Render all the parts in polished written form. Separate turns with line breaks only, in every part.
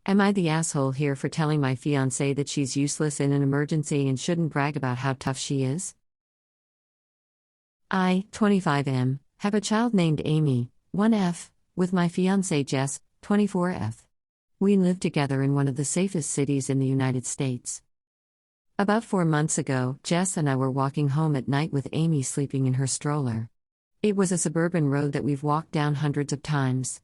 Am I the asshole here for telling my fiancée that she's useless in an emergency and shouldn't brag about how tough she is? I, 25M, have a child named Amy, 1F, with my fiancée Jess, 24F. We live together in one of the safest cities in the United States. About 4 months ago, Jess and I were walking home at night with Amy sleeping in her stroller. It was a suburban road that we've walked down hundreds of times.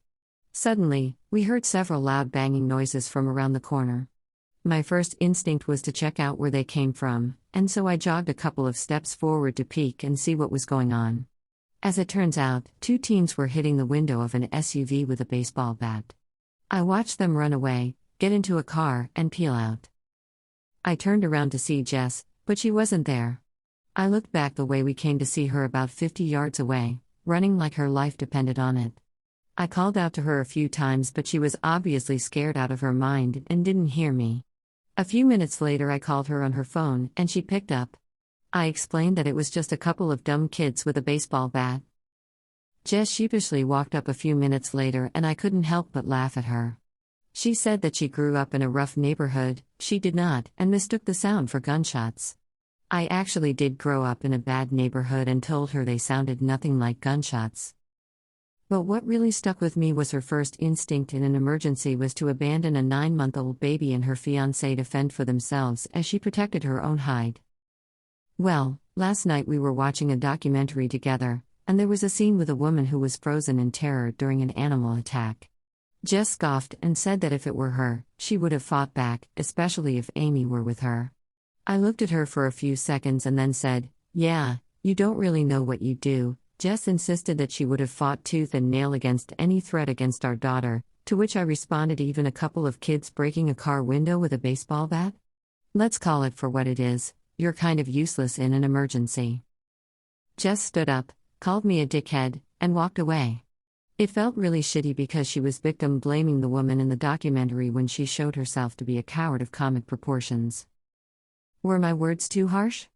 Suddenly, we heard several loud banging noises from around the corner. My first instinct was to check out where they came from, and so I jogged a couple of steps forward to peek and see what was going on. As it turns out, 2 teens were hitting the window of an SUV with a baseball bat. I watched them run away, get into a car, and peel out. I turned around to see Jess, but she wasn't there. I looked back the way we came to see her about 50 yards away, running like her life depended on it. I called out to her a few times, but she was obviously scared out of her mind and didn't hear me. A few minutes later, I called her on her phone, and she picked up. I explained that it was just a couple of dumb kids with a baseball bat. Jess sheepishly walked up a few minutes later, and I couldn't help but laugh at her. She said that she grew up in a rough neighborhood. She did not, and mistook the sound for gunshots. I actually did grow up in a bad neighborhood and told her they sounded nothing like gunshots. But what really stuck with me was her first instinct in an emergency was to abandon a 9-month-old baby and her fiancé to fend for themselves as she protected her own hide. Well, last night we were watching a documentary together, and there was a scene with a woman who was frozen in terror during an animal attack. Jess scoffed and said that if it were her, she would have fought back, especially if Amy were with her. I looked at her for a few seconds and then said, "Yeah, you don't really know what you do." Jess insisted that she would have fought tooth and nail against any threat against our daughter, to which I responded, even a couple of kids breaking a car window with a baseball bat? Let's call it for what it is, you're kind of useless in an emergency. Jess stood up, called me a dickhead, and walked away. It felt really shitty because she was victim blaming the woman in the documentary when she showed herself to be a coward of comic proportions. Were my words too harsh?